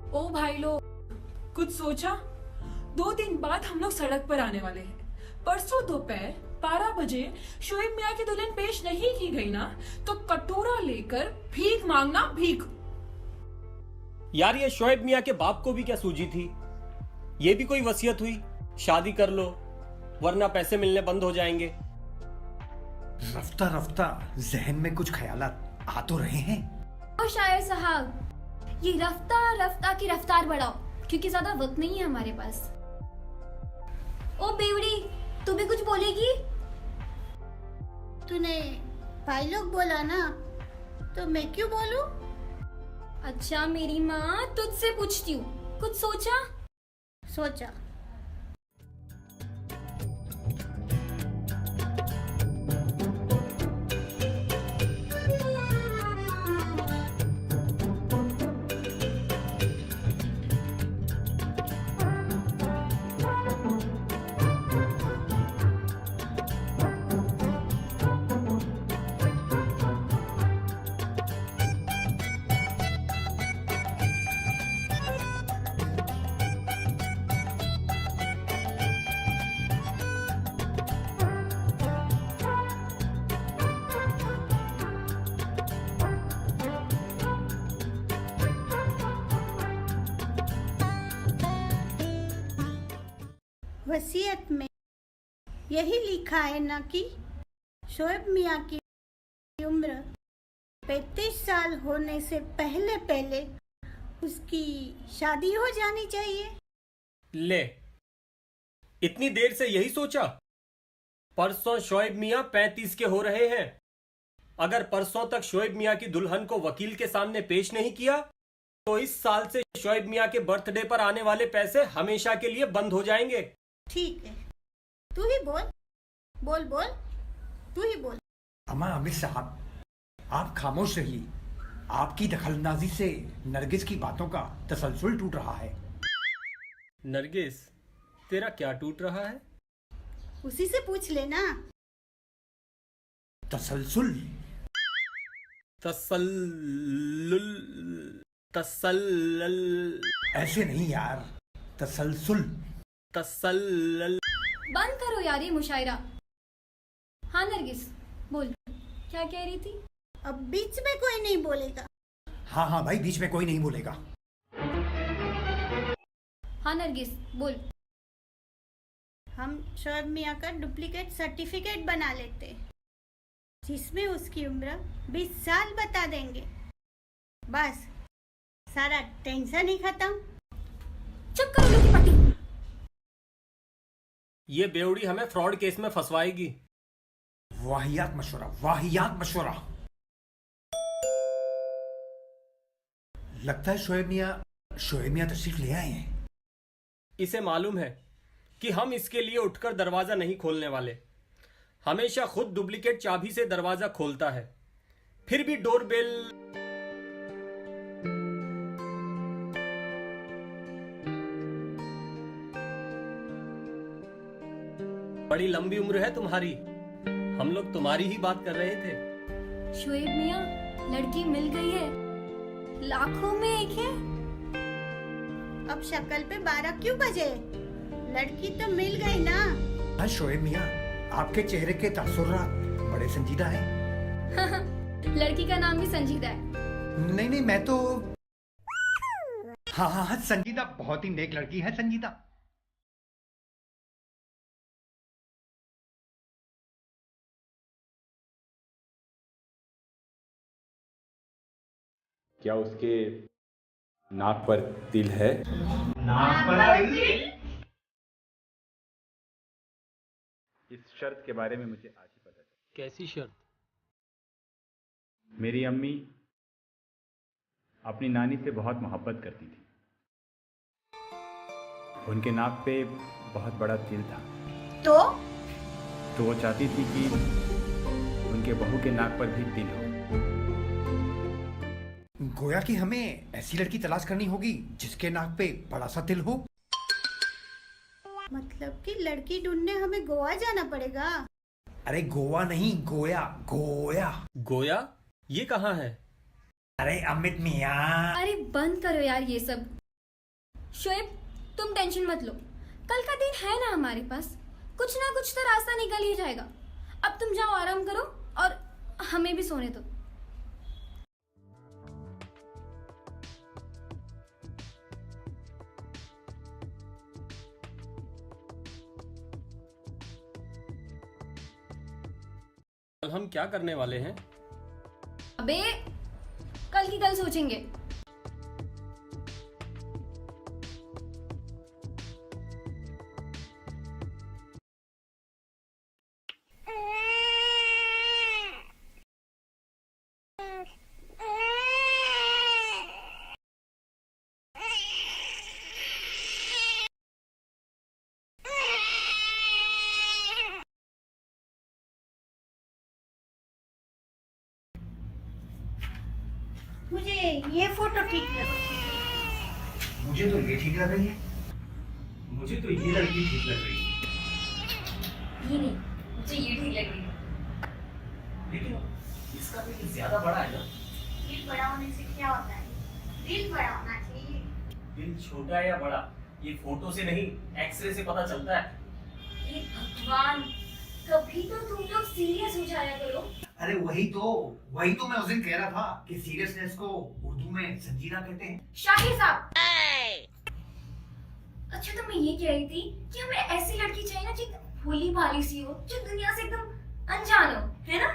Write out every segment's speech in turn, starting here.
ओ भाई लोग, कुछ सोचा? 2 दिन बाद हम लोग सड़क पर आने वाले हैं। परसों दोपहर 12 बजे शोएब मियाँ की दुल्हन पेश नहीं की गई ना, तो कटोरा लेकर भीख मांगना, भीख। यार ये शोएब मियाँ के बाप को भी क्या सूझी थी? ये भी कोई वसीयत हुई, शादी कर लो वरना पैसे मिलने बंद हो जाएंगे। रफ्ता रफ्ता जहन में कुछ ख्यालात आ तो रहे हैं। और शायर साहब, ये रफ्ता रफ्ता की रफ्तार बढ़ाओ, क्योंकि ज्यादा वक्त नहीं है हमारे पास। ओ बेवड़ी, तू भी कुछ बोलेगी? तूने भाई लोग बोला ना, तो मैं क्यों बोलूं? अच्छा मेरी माँ, तुझसे पूछती हूँ, कुछ सोचा? सोचा। वसीयत में यही लिखा है ना कि शोएब मियाँ की उम्र 35 साल होने से पहले पहले उसकी शादी हो जानी चाहिए। ले, इतनी देर से यही सोचा? परसों शोएब मियाँ 35 के हो रहे हैं। अगर परसों तक शोएब मियाँ की दुल्हन को वकील के सामने पेश नहीं किया तो इस साल से शोएब मियाँ के बर्थडे पर आने वाले पैसे हमेशा के लिए बंद हो जाएंगे। ठीक है, तू ही बोल बोल बोल, तू ही बोल। अम्मा आमिर साहब, आप खामोश रहिए। आपकी दखलंदाजी से नरगिस की बातों का तसलसल टूट रहा है। नरगिस, तेरा क्या टूट रहा है? उसी से पूछ लेना। तसलसल। तसल्लुल तसल्लल ऐसे नहीं यार, तसलसल। तसल्लल। बंद करो यार ये मुशायरा। हाँ नरगिस, बोल, क्या कह रही थी? अब बीच में कोई नहीं बोलेगा। हाँ हाँ भाई, बीच में कोई नहीं बोलेगा। हाँ नरगिस, बोल। हम शोएब मियाँ का डुप्लीकेट सर्टिफिकेट बना लेते, जिसमें उसकी उम्र 20 साल बता देंगे। बस सारा टेंशन ही खत्म। चुप करो लोग की पट्टी। ये बेवड़ी हमें फ्रॉड केस में फंसवाएगी। वाहियात मशवरा, वाहियात मशवरा। लगता है शोएब मियाँ तशरीफ ले आए हैं। इसे मालूम है कि हम इसके लिए उठकर दरवाजा नहीं खोलने वाले। हमेशा खुद डुप्लीकेट चाबी से दरवाजा खोलता है, फिर भी डोरबेल। बड़ी लंबी उम्र है तुम्हारी, हम लोग तुम्हारी ही बात कर रहे थे। शोएब मियाँ, लड़की मिल गई है, लाखों में एक है। अब शक्ल पे 12 क्यों बजे? लड़की तो मिल गई ना। हाँ शोएब मियाँ, आपके चेहरे के तासुर्रात बड़े संजीदा हैं। लड़की का नाम भी संजीदा है। नहीं नहीं, मैं तो हाँ हाँ हाँ, संजीदा बहुत ही नेक लड़की है संजीदा। क्या उसके नाक पर तिल है? इस शर्त के बारे में मुझे आज ही पता चला। कैसी शर्त? मेरी अम्मी अपनी नानी से बहुत मोहब्बत करती थी। उनके नाक पे बहुत बड़ा तिल था, तो वो चाहती थी कि उनके बहू के नाक पर भी तिल हो। गोया कि हमें ऐसी लड़की तलाश करनी होगी जिसके नाक पे बड़ा सा तिल हो। मतलब कि लड़की ढूंढने हमें गोवा जाना पड़ेगा? अरे गोवा नहीं, गोया गोया। गोया? ये कहाँ है? अरे अमित मियाँ। अरे बंद करो यार ये सब। शोएब, तुम टेंशन मत लो, कल का दिन है ना हमारे पास, कुछ ना कुछ तो रास्ता निकल ही जाएगा। अब तुम जाओ आराम करो और हमें भी सोने दो। कल हम क्या करने वाले हैं? अबे, कल की कल सोचेंगे। मुझे ये फोटो ठीक लगा। मुझे तो ये ठीक लग रही है। मुझे तो ये लड़की ठीक लग रही है। ये नहीं, मुझे ये ठीक लग रही है। लेकिन इसका दिल ज्यादा बड़ा है ना। दिल बड़ा होने से क्या होता है? दिल बड़ा होना चाहिए। दिल छोटा है या बड़ा, ये फोटो से नहीं, एक्सरे से पता चलता है। हे भगवान, कभी तो तुम लोग सीरियस हो जाया करो। अरे वही तो मैं उस दिन कह रहा था कि सीरियसनेस को उर्दू में संजीदा कहते हैं। शाहिर साहब, अच्छा तो मैं ये कह रही थी कि हमें ऐसी लड़की चाहिए ना जो एकदम भोली भाली सी हो, जो दुनिया से एकदम अनजान हो, है ना?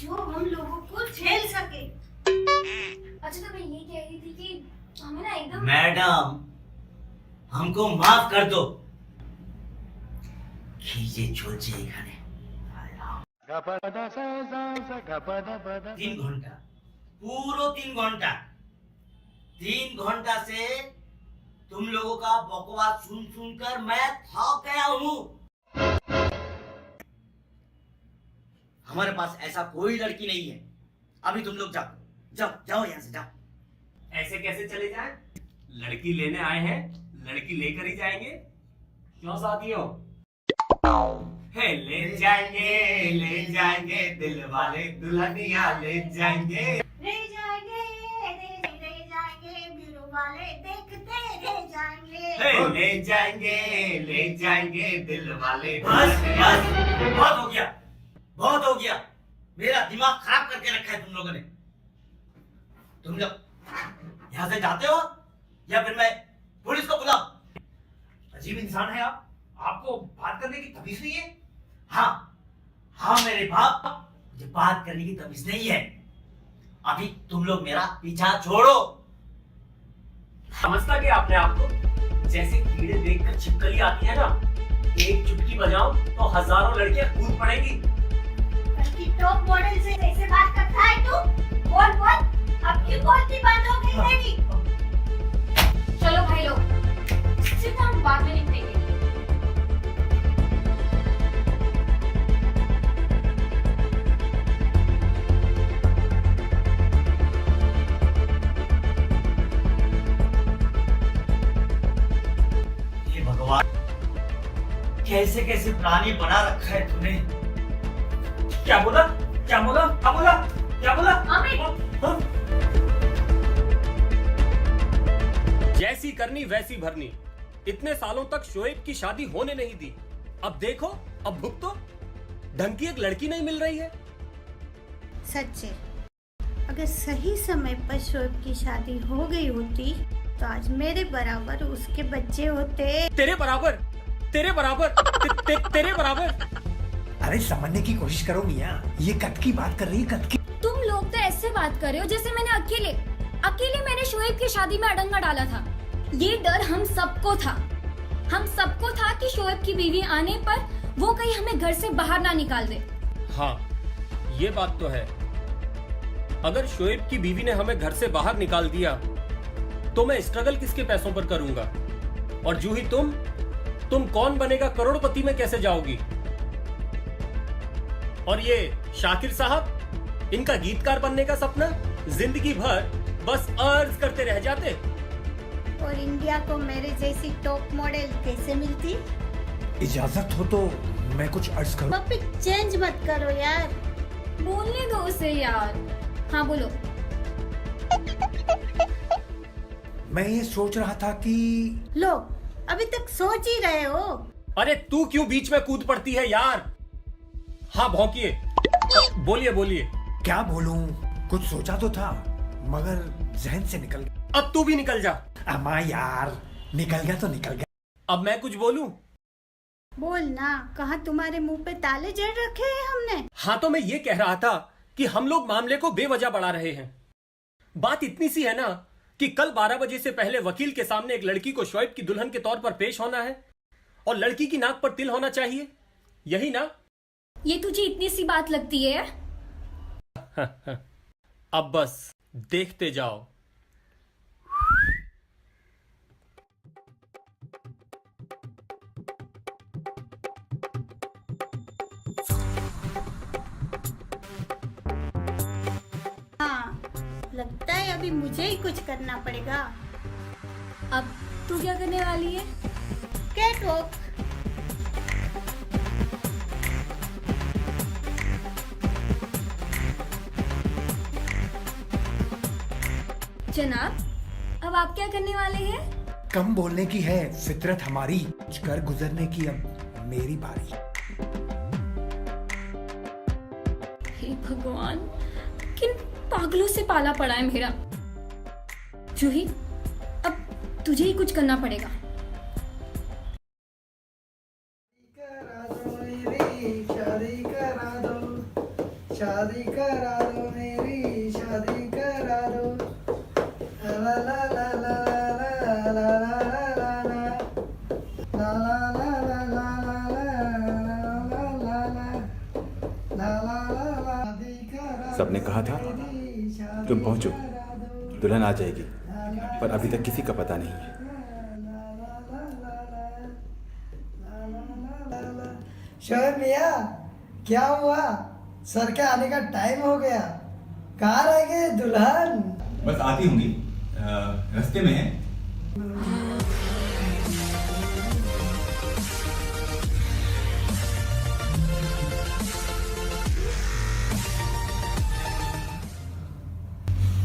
जो हम लोगों को झेल सके। अच्छा तो मैं ये कह रही थी कि हमें ना एकदम मैडम, हमको माफ कर दो। खींचे छोचे खाने 3 घंटा, पूरा 3 घंटा, 3 घंटा से तुम लोगों का बकवास सुन सुनकर मैं थक गया हूँ। हमारे पास ऐसा कोई लड़की नहीं है। अभी तुम लोग जाओ यहाँ से जाओ। ऐसे कैसे चले जाएं? लड़की लेने आए हैं, लड़की लेकर ही जाएंगे। क्यों साथियों? है ले जाएंगे दिल वाले दुल्हनिया ले जाएंगे। रह जाएंगे बीरू वाले देखते रह जाएंगे। है ले जाएंगे दिल वाले। बस बहुत हो गया। मेरा दिमाग खराब करके रखा है तुम लोगों ने। तुम लोग यहाँ से जाते हो या फिर मैं पुलिस को बुलाऊं? अजीब इंसान है आप। आपको बात करने की तमीज नहीं है। हाँ मेरे बाप, मुझे बात करने की तमीज नहीं है। अभी तुम लोग मेरा पीछा छोड़ो। समझता क्या आपने आपको? जैसे कीड़े देखकर छिपकली आती है ना, एक चुटकी बजाओ तो हजारों लड़कियां कूद पड़ेगी। बल्कि टॉप मॉडल से ऐसे बात करता है तू? बोल अब क्यों बोलती बंद हो गई तेरी? चलो भाई लोग, सिर्फ हम बाद में निपटेंगे। हे भगवान, कैसे कैसे प्राणी बना रखा है तूने। क्या बोला? जैसी करनी वैसी भरनी। इतने सालों तक शोएब की शादी होने नहीं दी, अब देखो, अब भुगतो। ढंग की एक लड़की नहीं मिल रही है। सच्चे, अगर सही समय पर शोएब की शादी हो गई होती तो आज मेरे बराबर उसके बच्चे होते। तेरे बराबर। अरे समझने की कोशिश करो मियाँ, ये कद की बात कर रही है, कद की। तुम लोग तो ऐसे बात कर रहे हो जैसे मैंने अकेले मैंने शोएब की शादी में अड़ंगा डाला था। ये डर हम सबको था कि शोएब की बीवी आने पर वो कहीं हमें घर से बाहर ना निकाल दे। हाँ, ये बात तो है। अगर शोएब की बीवी ने हमें घर से बाहर निकाल दिया तो मैं स्ट्रगल किसके पैसों पर करूंगा? और जूही तुम कौन बनेगा करोड़पति में कैसे जाओगी? और ये शाकिर साहब, इनका गीतकार बनने का सपना जिंदगी भर बस अर्ज करते रह जाते। और इंडिया को मेरे जैसी टॉप मॉडल कैसे मिलती? इजाजत हो तो मैं कुछ अर्ज करूं? पप्पी चेंज मत करो यार। बोलने दो उसे यार। हाँ बोलो। मैं ये सोच रहा था कि लो, अभी तक सोच ही रहे हो। अरे तू क्यों बीच में कूद पड़ती है यार? हाँ भौंकिए, बोलिए बोलिए। क्या बोलूं, कुछ सोचा तो था मगर जहन से निकल गया। अब तू भी निकल जा। अम्मा यार, निकल गया तो निकल गया। अब मैं कुछ बोलूं? बोल ना, कहाँ तुम्हारे मुंह पे ताले जड़ रखे हैं हमने। हाँ तो मैं ये कह रहा था कि हम लोग मामले को बेवजह बढ़ा रहे हैं। बात इतनी सी है ना कि कल 12 बजे से पहले वकील के सामने एक लड़की को शोएब की दुल्हन के तौर पर पेश होना है और लड़की की नाक पर तिल होना चाहिए, यही ना? ये तुझे इतनी सी बात लगती है? अब बस देखते जाओ। हाँ, लगता है अभी मुझे ही कुछ करना पड़ेगा। अब तू क्या करने वाली है? Catwalk. जनाब, अब आप क्या करने वाले हैं? कम बोलने की है फितरत हमारी, कर गुजरने की अब मेरी बारी। हे भगवान, किन पागलों से पाला पड़ा है मेरा। जूही, अब तुझे ही कुछ करना पड़ेगा। शादी करा दो मेरी, शादी करा दो। ला ला ला ला ला ला ला ला ला ला। सबने कहा था तुम पहुंचो, दुल्हन आ जाएगी, पर अभी तक किसी का पता नहीं है। शोएब मियां, क्या हुआ? सर के आने का टाइम हो गया, कहाँ रह गए दुल्हन? बस आती होंगी, रास्ते में है।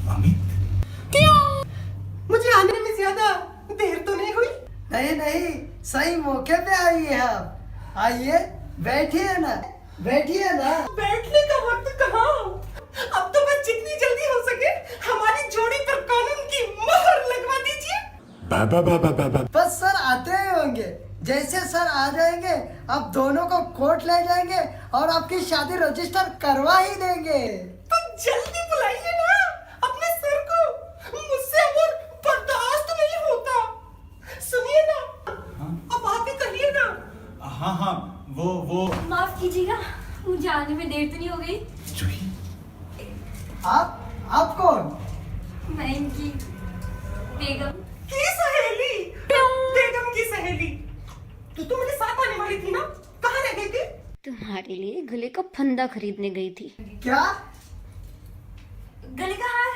अमित, मुझे आने में ज्यादा देर तो नहीं हुई? नहीं नहीं, सही मौके पे आई है आप। आइए, बैठिए ना, बैठिए ना। बैठने का वक्त कहाँ? अब तो बस जितनी जल्दी हो सके हमारी जोड़ी पर कानून की मोहर लगवा दीजिए। बाबा बाबा बाबा। बस सर आते ही होंगे, जैसे सर आ जाएंगे आप दोनों को कोर्ट ले जाएंगे और आपकी शादी रजिस्टर करवा ही देंगे। तो जल्दी बुलाइए ना अपने सर को, मुझसे और बर्दाश्त नहीं होता। सुनिए ना, अब आप ही कहिए ना। हाँ हाँ, वो माफ कीजिएगा, मुझे आने में देर तो नहीं हो गई? जूही, आप कौन? मैं इनकी बेगम की सहेली, बेगम की सहेली। तो मेरे साथ आने वाली थी ना, कहाँ रह गई थी? तुम्हारे लिए गले का फंदा खरीदने गई थी। क्या? गले का हार?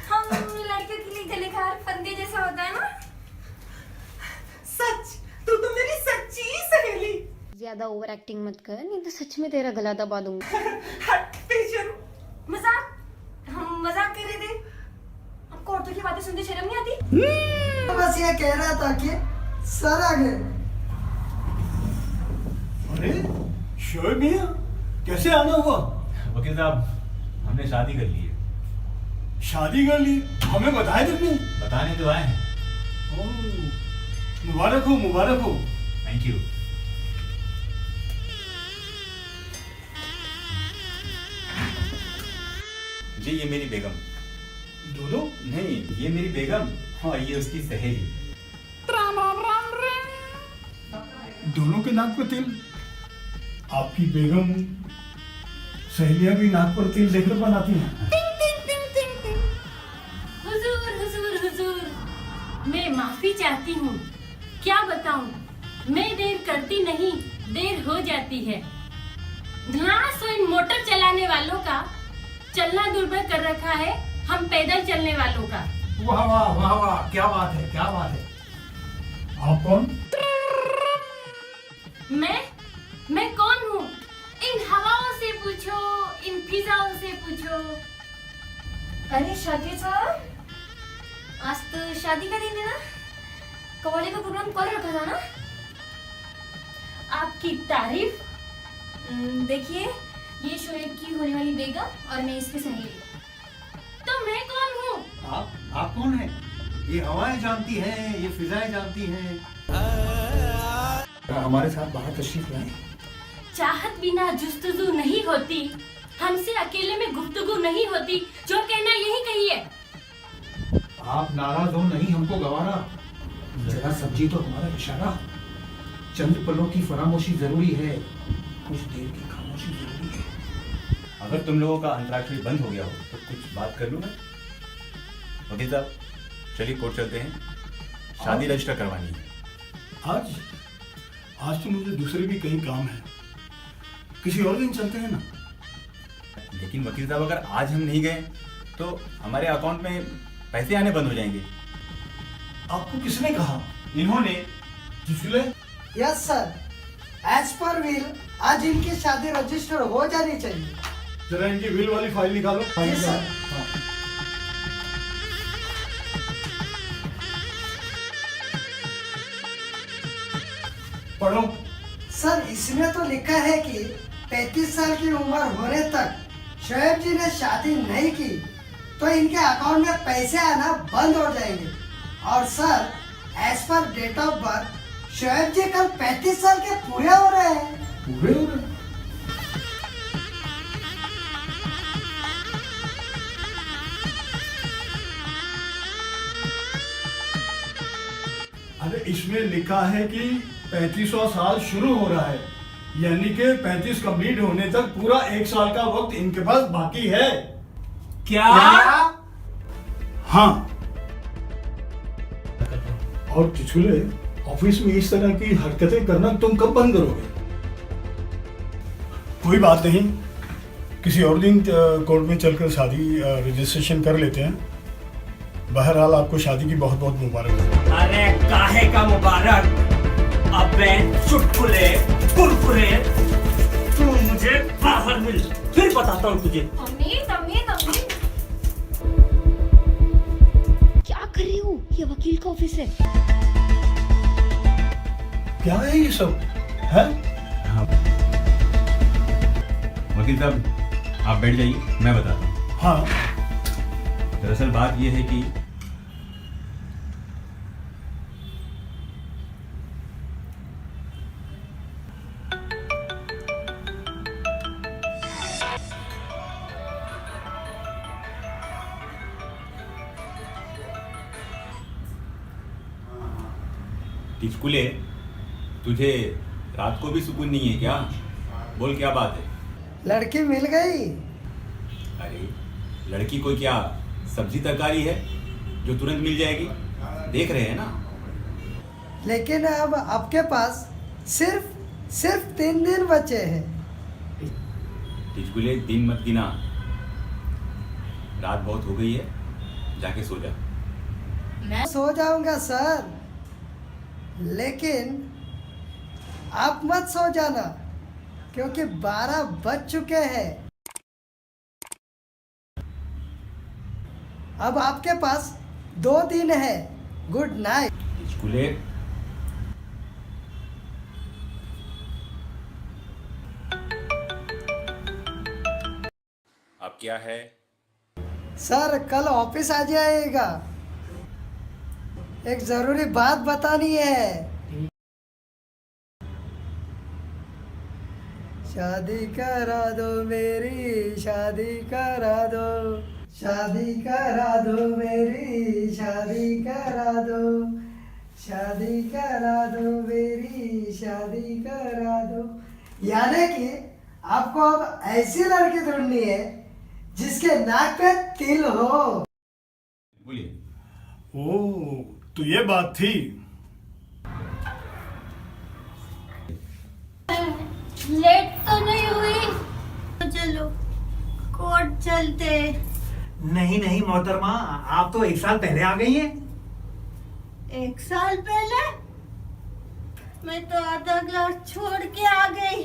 हम लड़कियों के लिए गले का हार फंदे जैसा होता है ना। सच, तू तो मेरी सच्ची सहेली। ज्यादा ओवर एक्टिंग मत कर, नहीं तो सच में तेरा गला दबा दूंगी। हट पेशर। मजाक, हम मजाक कर रहे थे। आपको औरतों की बातें सुनते शर्म नहीं आती? बस ये कह रहा था कि सर आ गए। अरे शोएब मियां, कैसे आना हुआ? वकील साहब, हमने शादी कर ली है। शादी कर ली? हमें बताया तुमने? बताने तो आए हैं। ओह, मुबारक हो, मुबारक हो। Thank you. जी ये मेरी बेगम। दो नहीं, ये मेरी बेगम और ये उसकी सहेली। दोनों के नाक पर तिल। आपकी बेगम सहेलियां भी नाक पर तिल देखकर बनाती हैं। हुजूर हुजूर हुजूर, मैं माफी चाहती हूँ। क्या बताऊँ, मैं देर करती नहीं, देर हो जाती है। हाँ, सो इन मोटर चलाने वालों का चलना दुर्भर कर रखा है, हम पैदल चलने वालों का। वाह वाह वाह वाह, क्या बात है, क्या बात है। आप कौन? मैं कौन हूँ? इन हवाओं से पूछो, इन फिजाओं से पूछो। अरे शाकिर साहब, आज तो शादी का दिन है ना, कवाली का प्रोग्राम कर रखा था ना। आपकी तारीफ। देखिए, ये शोएब की होने वाली बेगम और मैं इसकी सहेली। तो मैं कौन हूँ? आप कौन है? ये हवाएं जानती हैं, ये फिजाएं जानती हैं। हमारे साथ बाहर तशरीफ लाएं। चाहत बिना जुस्तजू नहीं होती, हमसे अकेले में गुफ्तगू नहीं होती, जो कहना यही कहिए। आप नाराज हो नहीं हमको गवारा, जरा सब्जी तो हमारा इशारा। चंद पलों की फरामोशी जरूरी है, कुछ देर की खामोशी जरूरी है। अगर तुम लोगों का अंतराक्षरी बंद हो गया हो तो कुछ बात कर लूँ मैं? वकील साहब, चलिए कोर्ट चलते हैं, शादी रजिस्टर करवानी है। आज तो मुझे दूसरे भी कई काम है, किसी और दिन चलते हैं ना। लेकिन वकील साहब, अगर आज हम नहीं गए तो हमारे अकाउंट में पैसे आने बंद हो जाएंगे। आपको किसने कहा? इन्होंने। जिसले? यस सर, एज पर विल आज इनकी शादी रजिस्टर हो जानी चाहिए। जरा इनकी विल वाली फाइल निकालो। जी सर। हाँ। पढ़ो। सर, इसमें तो लिखा है कि 35 साल की उम्र होने तक शोएब जी ने शादी नहीं की तो इनके अकाउंट में पैसे आना बंद हो जाएंगे। और sir, as per date of birth Shoaib ji कल 35 साल के पूरे हो रहे हैं। पूरे हो रहे? अरे इसमें लिखा है कि 35वां साल शुरू हो रहा है, यानी कि 35 कंप्लीट होने तक पूरा 1 साल का वक्त इनके पास बाकी है। क्या? हाँ। और चिचुले, ऑफिस में इस तरह की हरकतें करना तुम कब बंद करोगे? कोई बात नहीं, किसी और दिन कोर्ट में चलकर शादी रजिस्ट्रेशन कर लेते हैं। बहरहाल आपको शादी की बहुत बहुत मुबारक। अरे काहे का मुबारक? अबे चुटकुले कुरकुरे, तू मुझे बाहर मिल, फिर बताता हूँ तुझे। अमित, अमित, अमित, क्या कर रही हूँ? ये वकील का ऑफिस है। क्या है ये सब? है? हाँ। वकील साहब, आप बैठ जाइए, मैं बताता हूँ। हाँ। दरअसल बात यह है कि टिचकुले, तुझे रात को भी सुकून नहीं है क्या? बोल, क्या बात है? लड़की मिल गई। अरे लड़की कोई क्या सब्जी तरकारी है जो तुरंत मिल जाएगी? देख रहे हैं ना। लेकिन अब आपके पास सिर्फ 3 दिन बचे हैं। टिचकुले, दिन मत गिना, रात बहुत हो गई है, जाके सो जा। मैं सो जाऊंगा सर, लेकिन आप मत सो जाना क्योंकि 12 बज चुके हैं। अब आपके पास 2 दिन है। Good night. टिचकुले, अब क्या है? सर, कल ऑफिस आ जाइएगा, एक जरूरी बात बतानी है। शादी करा दो मेरी, शादी करा दो, शादी करा दो मेरी, शादी करा दो, शादी करा दो मेरी, शादी करा दो। यानी कि आपको अब ऐसी लड़की ढूंढनी है जिसके नाक पे तिल हो। बोलिए। ओह, तो ये बात थी। लेट तो नहीं हुई? चलो कोर्ट चलते। नहीं नहीं मोहतरमा, आप तो 1 साल पहले आ गई हैं। 1 साल पहले? मैं तो आधा ग्लास छोड़ के आ गई।